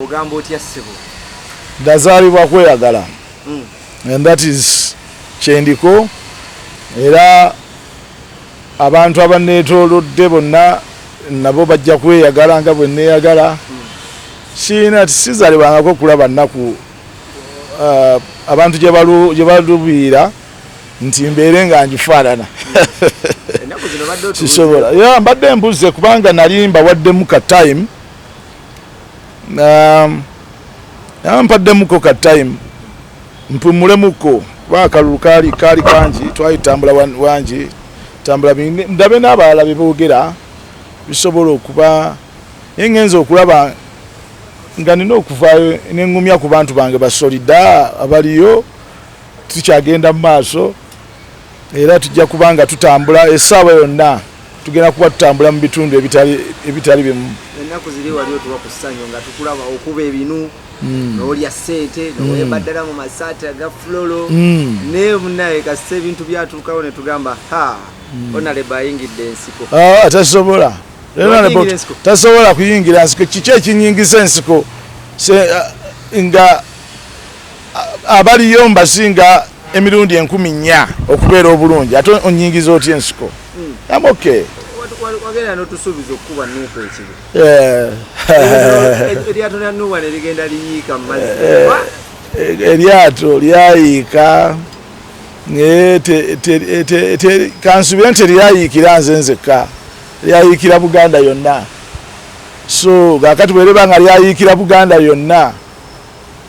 Ogambo otya ssebo ndazaalibwa kweyagala and that is kyendiko era abantu abanneetoolodde bonna nabo bajja kweyagala nga bwe neeyagala siina tisizaalibwangako kulaba nnaku abantu gye baluubirira nti mbeere nga ngifaanana sisobola mbadde mbuze kubanga nali mbawaddemu ka time mpaddemu ka time mpumulemuko kuba akalulu kaali kangi twalitambula wangi tambula ndabe n'abalala bye boogera bisobola okuba ngenza okulaba nga nina okuvaayo neŋŋumya ku bantu bange basolida abaliyo tukyagenda mu maaso era tujja kuba nga tutambula essaawa yonna tugenda kuba tutambula mu bitundu ebitali bimu. Ennaku ziri wali otuwa ku ssanyu nga tukulaba okuba ebinu n'olya ssente n'owebaddala mu masaati aga fulolo naye munaye kasita ebintu byatuukawo ne tugamba Honorable ayingidde ensiko. Tasobola tasobola kuyingira nsiko. Kiki ekinyingisa ensiko nga abaliyo mbasinga emirundi 1000 okubeera obulungi ate onyingiza otya ensiko? Okay. Wagenda n'otusuubiza okukuba Nuupu ekibi. Eryato lya Nuupu ne ligenda liyiika mu mazzi. Eryato lyayiika kansubire nti lyayiikira nze nzekka, lyayiikira Buganda yonna. So kaakati bwereba nga lyayiikira Buganda yonna,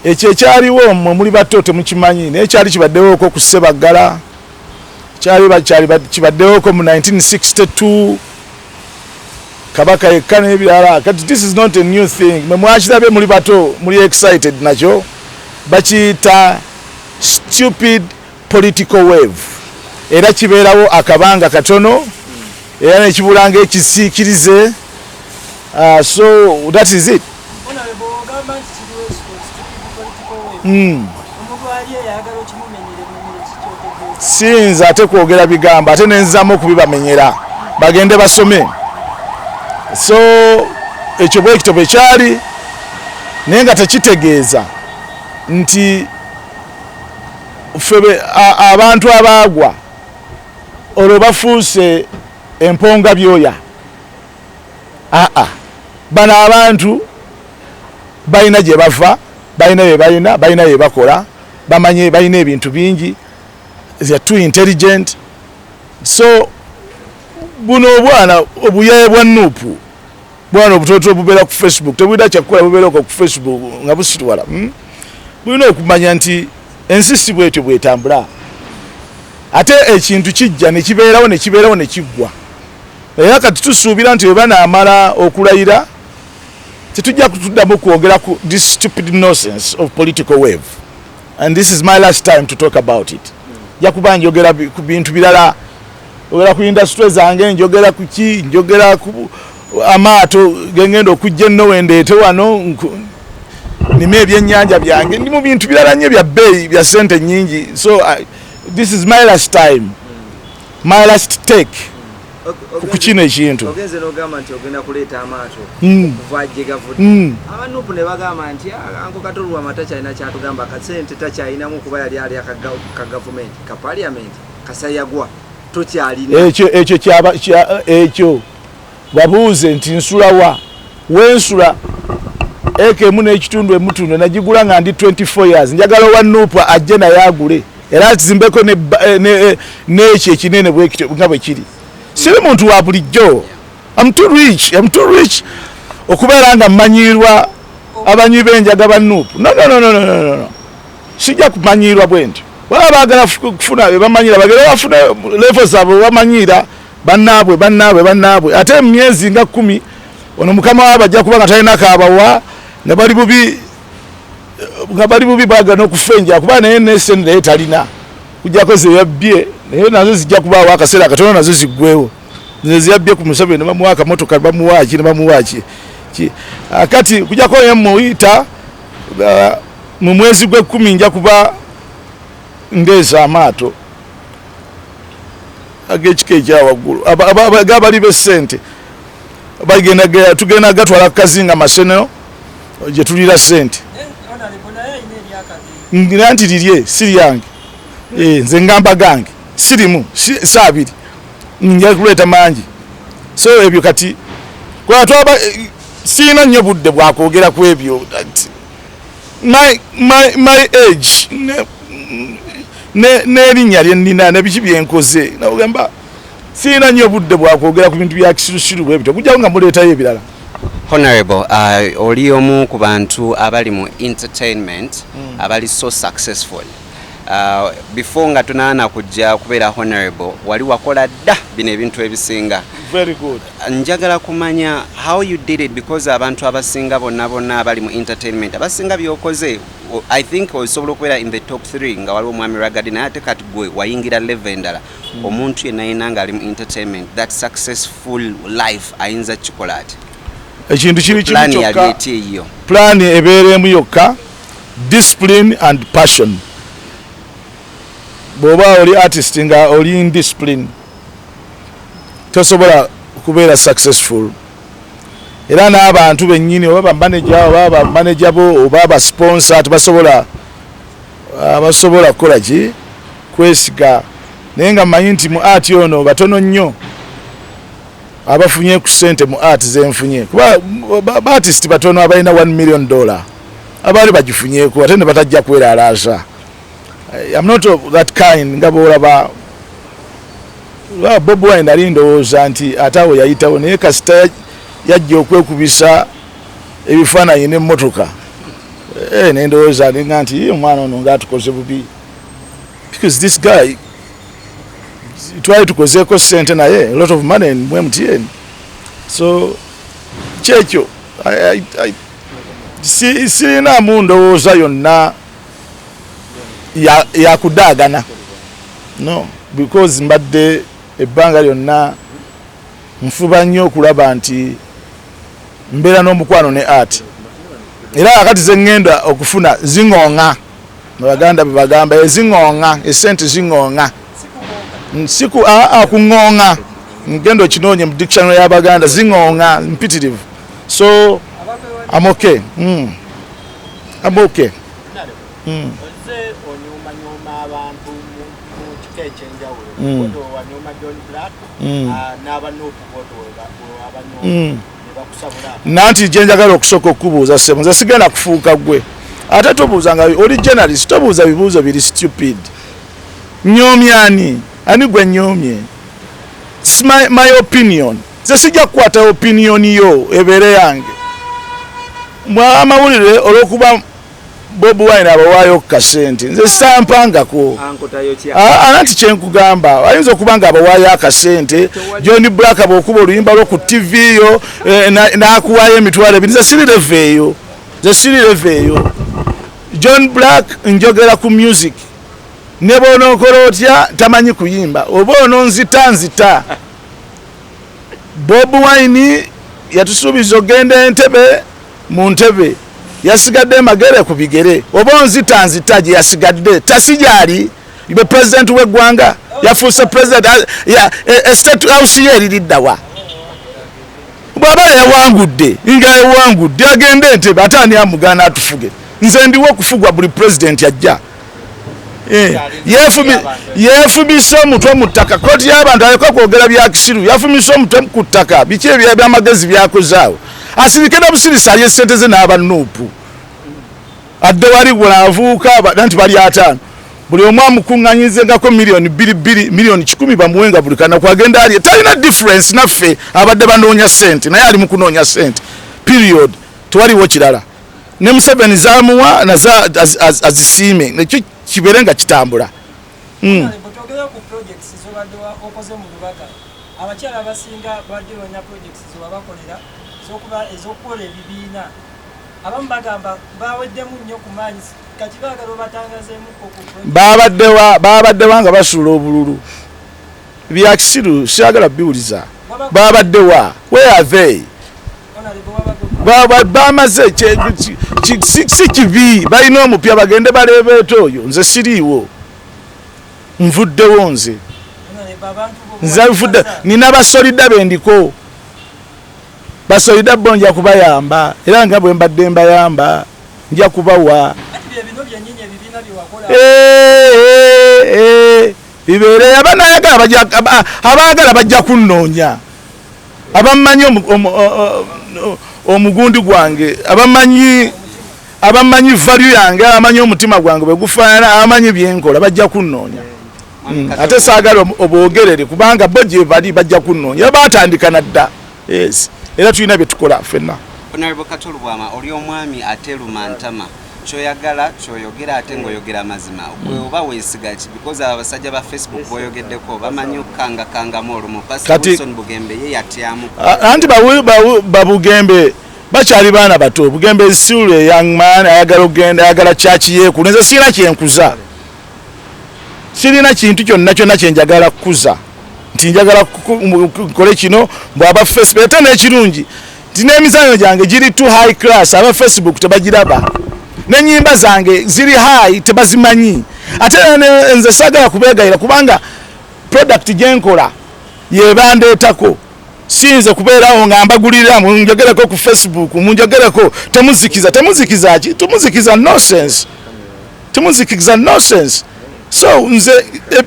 ekyo ekyaliwo mmwe muli bato temukimanyi naye kyali kibaddewoko ku Ssebaggala, kibaddewoko mu 1962 Kabaka yekka n'ebirala. Kati this is not a new thing. Mwe mwakirabye muli bato muli excited nakyo. Bakiyita stupid political wave. Era kibeerawo akabanga katono era nekibulanga ekisiikirize. So that is it. Sinza ate kwogera bigamba ate nenzaamu okubibamenyera bagende basome. So ekyo bwekito bwe kyali naye nga tekitegeeza nti ffe abantu abaagwa olwo bafuuse emponga byoya. Bano abantu balina gye bava, balina bye bakola, bamanye balina ebintu bingi, they are too intelligent. So buno obwana obuyaye bwa Nuupu bwana obutooto obubeera ku Facebook tebulina kyakukola bubeera ku Facebook nga busitwala bulina okumanya nti ensi si bwetyo bwetambula ate ekintu kijja ne kibeerawo ne kiggwa era kati tusuubira nti weba naamala okulayira tetujja kutuddamu kwogera ku this stupid nonsense of political wave, and this is my last time to talk about it. Jakuba njogera ku bintu birala, ogera ku industry zange, njogera ku ki, njogera ku amaato gengendo okujja nno wendeete wano nime ebyennyanja byange ndi mu bintu birala nnyo bya bbeeyi bya ssente nnyingi. So this is my last time, my last take ku kino ekintu. Ogenze n'ogamba nti ogenda kuleeta amaato okuva gye gavudde. Abanuupu ne bagamba nti Anko Katolu Wamala takyalina kyatugamba, kasente takyalinamu kuba yali ali ka gavumenti ka parliament kasayagwa tokyalina. Ekyo babuuze nti nsulawa wensula ekemu n'ekitundu emutundu nagigula nga ndi 24 years. Njagala owa Nuupu ajje naye agule era atizimbeko n'ekyo ekinene nga bwe kiri. Siri muntu wa bulijjo. I'm too rich okubeera nga mmanyirwa abanywi b'enjaga ba Nuupu. No. Sijja kumanyirwa bwe ntyo. Baba baagala kufuna bamanyira bagere bafuna level zaabwe bamanyira bannaabwe ate myezi nga 10 ono mukama wabo ajja kuba nga talina kaabawa nga bali bubi baagala n'okufenja kuba naye nesente naye talina kujjako ze yabbye naye nazo zijja kubaawo akaseera katono nazo ziggwewo zeyabbye ku Museveni ne bamuwa akamotoka bamuwaaki kati kujjako yemuyita mu mwezi gwe10 nja kuba ndeesa amaato ag'ekika ekyawaggulu abali b'essente tugenda gatwala Kazinga Maseno gye tulira ssente ngira nti lirye siri yange nze ngamba gange sirimu saabiri nja kuleeta mangi so ebyo kati twaba siina nnyo budde bwakwogera ku ebyo my age n'erinnya lye nnina ne biki byenkoze nagamba siina nnyo budde bwakwogera ku bintu bya kisirusiru bwe bityo kujjawo nga muleetayo ebirala. Honorable, oli omu ku bantu abali mu entertainment abali so successful. Before nga tunaana kujja kubeera honorable wali wakola dda bino ebintu ebisinga. Very good. Njagala kumanya how you did it because abantu abasinga bonna abali mu entertainment abasinga byokoze I think osobola okubeera in the top 3 nga waliwo Mwami Ragadi naye ate kati gwe wayingira level endala omuntu yenna nga ali mu entertainment that successful life ayinza kikola ati ekintu kiri kimu kyokka plan ebeeremu yokka discipline and passion. Bw'oba oli artist nga oli in discipline tosobola kubeera successful. Era n'abantu bennyini oba bamanager bo oba basponsor tebasobola kukola ki kwesiga naye nga mmanyi nti mu art ono batono nnyo abafunye ku ssente mu art zenfunye kuba artist batono abalina $1 million abaali bagifunyeeko ate ne batajja kweralaasa. I'm not of that kind nga boolaba Bob Wine ali ndowooza nti atawo yayitawo naye kasita yajja okwekubisa ebifaananyi n'emmotoka nendowooza nga nti omwana ono ngaatukoze bubi because this guy twali tukozeeko ssente naye a lot of money mu MTN so kyekyo sirinaamu ndowooza yonna yakudaagana no because mbadde ebbanga lyonna nfuba nnyo okulaba nti mbeera n'omukwano ne art era akati zeŋŋenda okufuna ziŋŋoŋa abaganda bwe bagamba eziŋŋoŋa essente ziŋŋoŋa nsiku kuŋŋoŋa ngenda okinoonya mu dictionary y'abaganda ziŋŋoŋa mpitirivu so I'm okay. I'm okay. Nanti jenjagala okusooka okubuuza ssebo nze sigenda kufuuka gwe ate tobuuzanga oli journalist tobuuza bibuuzo biri stupid nyoomyani ani gwe nyoomye my opinion nze sijja kukwata opinion yo ebeere yange amawulire olw'okuba Bob Wine abawaayo kasente nze sampangako anti kyenkugamba ayinza okuba nga abawaayo akasente John Black bw'okuba oluyimba lwo ku TV yo n'akuwaayo emitwalo ebiri nze siri leve eyo John Black njogera ku music ne bw'onookola otya tamanyi kuyimba oba ononzita Bob Wine yatusuubiza ogenda Entebbe mu Ntebbe yasigadde magere ku bigere oba onzita gye yasigadde tasijali ibe president w'eggwanga yafuuse president state house ye eririddawa bw'aba yawangudde nga yawangudde agende Entebbe ate ani amugaana atufuge nze ndiwo okufugwa buli president yajja yefumisa omutwe mu ttaka kooti y'abantu aleka kwogera bya kisiru yafumisa omutwe ku ttaka biki ebyamagezi byakozaawo asirike na busirisa alye ssente ze n'abanuupu adde wali bw'avuuka nti bali 5 buli omu amukuŋŋanyizengako miliyoni 2 miliyoni 10 bamuwenga buli kana kwagenda alye talina difference naffe abadde banoonya ssente naye ali mu kunoonya ssente period tewaliwo kirala ne Museveni zaamuwa nazo azisiime nekyo kibeere nga kitambula. Abakyala abasinga badde balina projects zebabakolera ez'okukola ebibiina abamu bagamba baweddemu nnyo ku maanyi kati baagala obatangazeemu babaddewa nga basuula obululu bya kisiru siyagala biwuliza babaddewa where are they bamaze si kibi balina omupya bagende baleebeeta oyo nze siriiwo nvuddewo nze nfudde nina basolidda bendiko basolida bo nja kubayamba era nga bwe mbadde mbayamba nja kubawa bibeere abaagala bajja kunnoonya abamanyi omugundi gwange abamanyi value yange abamanyi omutima gwange bwe gufaanana abamanyi byenkola bajja kunnoonya ate saagala obwogerere kubanga bo gye bali bajja kunnoonya baatandika nadda yes era tulina bye tukola ffenna. Honorable Katolu Bwama oli omwami ate Lumantama kyoyagala kyoyogera ate ng'oyogera mazima gwe oba weesiga ki because abasajja ba Facebook boyogeddeko bamanyi okukanga olumu Pastor Wilson Bugembe ye yatyamu anti Bugembe bakyali baana bato Bugembe still a young man ayagala ogenda ayagala church ye kuneza sirina kyenkuza sirina kintu kyonna kyenjagala kukuza nti njagala nkole kino bwaba Facebook ate n'ekirungi nti n'emizanyo gyange giri too high class aba Facebook tebagiraba n'ennyimba zange ziri high tebazimanyi ate nze saagala kubeegayira kubanga product gyenkola yebandeetako sinze kubeerawo nga mbagulira munjogereko ku Facebook munjogereko temuzikiza ki tumuzikiza nonsense so nze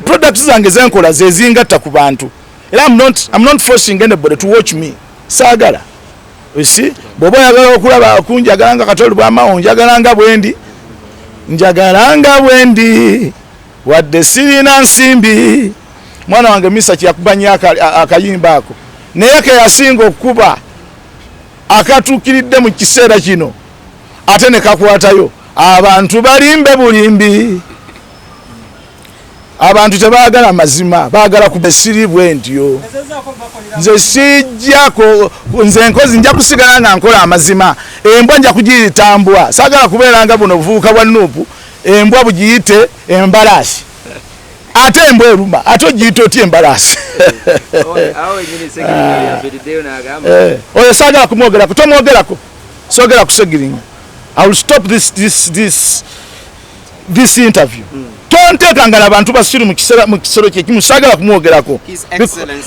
products zange zenkola zezingatta ku bantu era I'm not forcing anybody to watch me saagala you see bwoba oyagala okulaba okunjagala nga Katolu Bwama onjagala nga bwendi wadde sirina nsimbi mwana wange Misa kyakubanya akayimba ako naye ke yasinga okuba akatuukiridde mu kiseera kino ate ne kakwatayo abantu balimbe bulimbi abantu tebaagala mazima baagala kubesiri bwentyo nze sijjako nze nkozi nja kusigala nga nkola amazima embwa nja kugiyitambwa saagala kubeeranga buno buvubuka bwa Nuupu embwa bugiyite embalaasi ate embwa eruma ate ogiyita otya embalaasi oyo saagala kumwogerako tomwogerako soogera kusegiringa I will stop this interview tonteekanga n'abantu basiru mu kisero kyekimu saagala kumwogerako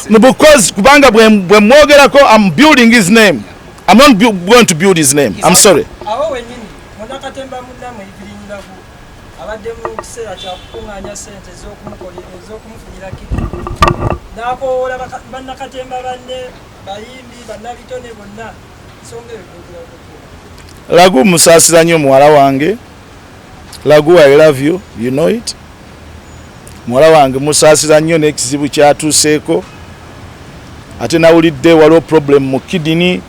because kubanga bwe mwogerako I'm building his name I'm not going to build his name I'm sorry awo wenyini Katemba munnamu ibirinyiraku abadde mu kiseera kya kukuŋŋaanya ssente ez'okumufunira kiki n'akoola bannakatemba banne bayimbi bannabitone bonna nsonga eyo Lagu musaasira nnyo muwala wange Lagu I love you you know it muwala wange musaasira nnyo n'ekizibu kyatuuseeko ate nawulidde waliwo problem mu kidini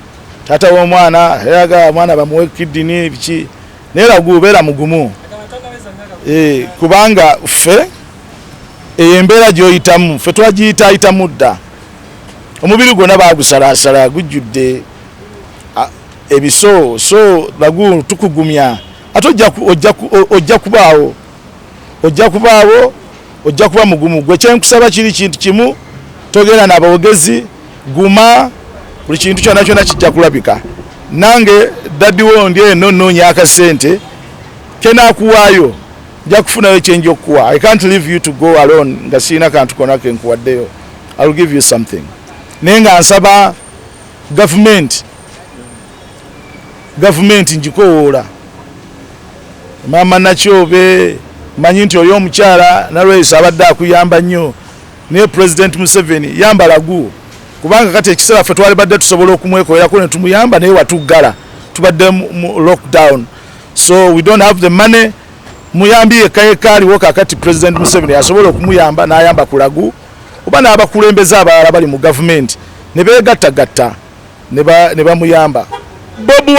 taata w'omwana yagala mwana bamuwe kidini biki naye Lagu beera mugumu kubanga ffe embeera gy'oyitamu ffe twagiyitaayitamu dda omubiri gwonna baagusalaasala gujjudde ebiso so Lagu tukugumya ate ojja kuba mugumu gwe kyenkusaba kiri kintu kimu togera n'abawogezi guma buli kintu kyonna kijja kulabika nange daddiwo ndi eno nnoonya akasente kenaakuwaayo nja kufunayo kyenja okuwa I can't leave you to go alone nga siina kantu konna kenkuwaddeyo I will give you something naye nga nsaba gavumenti njikowoola Mama Nakyobe manyi nti oli omukyala nalwesa abadde akuyamba nnyo naye President Museveni yamba Lagu kubanga kati ekiseera ffe twali badde tusobola okumwekolerako ne tumuyamba naye watuggala tubadde mu lockdown so we don't have the money muyambi yekka aliwo kakati President Museveni asobola okumuyamba n'ayamba ku Lagu oba n'abakulembeze abalala bali mu gavumenti ne beegattagatta ne bamuyamba Bobi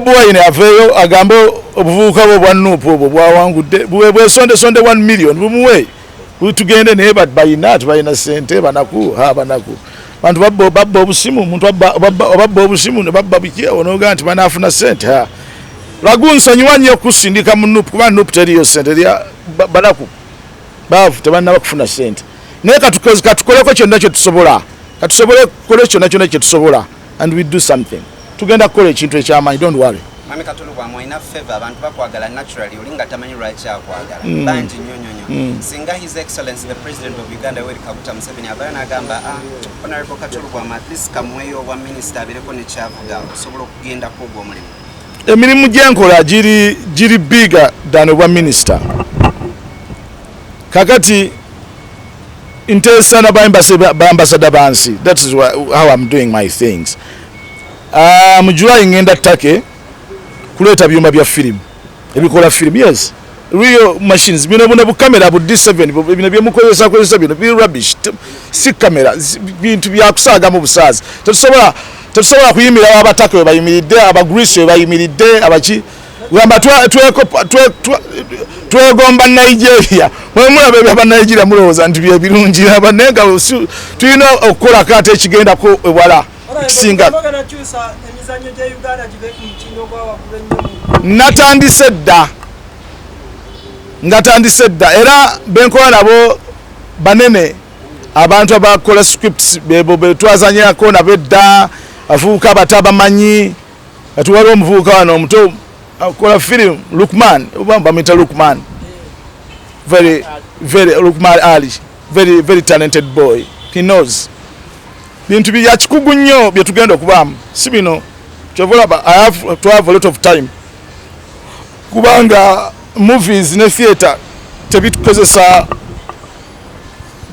Wine aveeyo agambe obuvubuka bwe bwa Nuupu obwo bwawangudde bwesonde 1 million bumuwe tugende naye tebalina ssente banaku bantu babba obusimu omuntu babba obusimu ne babba biki onoga nti banaafuna ssente Lagu nsonyiwa nnyo okusindika mu Nuupu kuba Nuupu teriyo ssente banaku baavu tebalina bakufuna ssente naye katukoleko kyonna kye tusobola katusobole kukola kyonna kye tusobola and we do something tugenda kukola ekintu ekyamaanyi don't worry Mami Katulu kwa mwaina favor abantu bakwagala naturally olinga tamanyi lwaki akwagala banji nyonyonyo singa His Excellency the President of Uganda Yoweri Kaguta Museveni abana agamba Honorable Katulu kwa at least kamweyo wa minister abireko ne kyavuga osobola okugenda ko gwo mulimu emirimu gyenkola giri bigger than obwa minister kakati intesana ba ambassador bansi. That is how I'm doing my things. Mu July ngenda Take kuleta byuma bya film ebikola film. Yes, real machines bino bu camera bu D7 bino byemukozesa bino bi rubbish si camera bintu byakusaga mu busazi tetusobola kuyimira abatake bayimiridde abagreece bayimiridde abachi gamba twegomba Nigeria mwemula bebe aba Nigeria mulowooza nti bye birungi abanenga tulina okukola kate ekigenda ko ewala kisinga natandise dda era benkola nabo banene abantu abakola scripts bebo betwazanyako nabo edda afuuka batabamanyi atuwali omuvubuka wano omuto akola film Lukman bamwita Lukman very Lukman Ali very talented boy. He knows bintu bya kikugu nnyo bye tugenda okubamu si bino kyovolaba. I have to have a lot of time kubanga movies ne theater tebitukozesa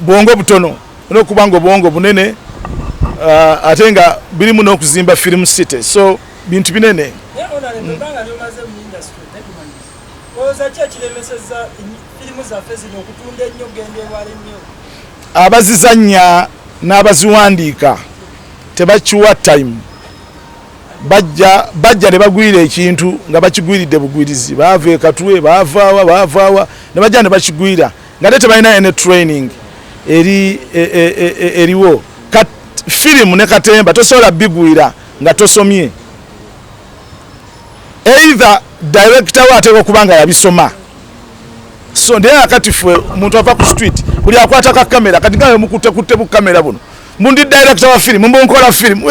bwongo butono n'okubanga bwongo bunene ate nga birimu n'okuzimba film city so bintu binene. Abazizanya n'abaziwandiika tebakiwa time bajja ne bagwira ekintu nga bakigwiridde bugwirizi baava ekatwe baavaawa ne bajja ne bakigwira nga te tebalina ene training eriwo firimu ne katemba tosobola bigwira nga tosomye either director wateeka okuba nga yabisoma so naye akati ffe omuntu ava ku street buli akwata ka kamera kati nga mukutte bu kamera buno mbundi director wa firimu mbunkola firimu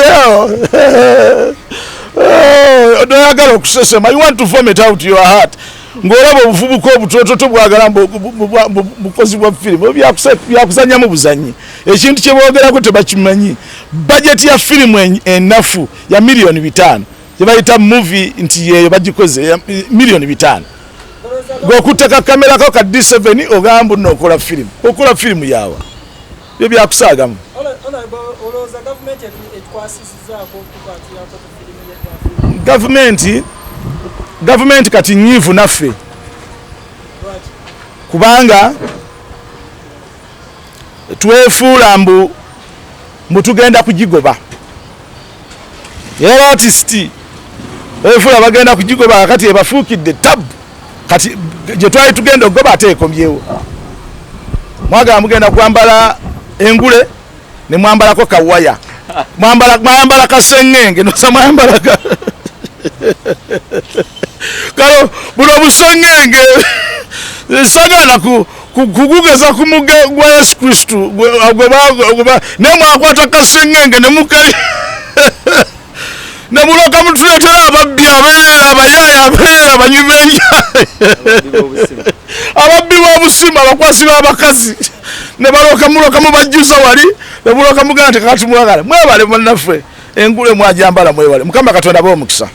oyagala okusesema you want to vomit out your heart ng'olaba obuvubuka obutototo bwagala bukozi bwa firimu byakuzanyamu buzanyi ekintu kye boogerako tebakimanyi bajeti ya firimu enafu ya million 5 yebayita movie nti yeyo bagikoze ya million 5 ng'okutteka kamera ko ka D7 ogamba nno okola firimu yawa byo byakusaagamu. Government kati nyivu naffe kubanga twefuula mbu tugenda kugigoba era artist twefuula bagenda kugigoba kati ebafuukidde tab kati gye twali tugenda okugoba ate ekomyewo mwagala mugenda kwambala engule ne mwambalako kawaya mwambala kasengenge nosa mwambala kalo buno busengenge sagana kugugeza kumuga gwa Yesu Kristo ne mwakwata kasengenge ne mukali ne muloka mutuletera ababbi abeera abayaya abeera abanyumenja ababbi b'obusima abakwasi b'abakazi ne muloka mubajjuza wali ne muloka mugana tekati mwagala mwebale bannaffe engule mwajambala mwebale Mukama Katonda b'omukisa.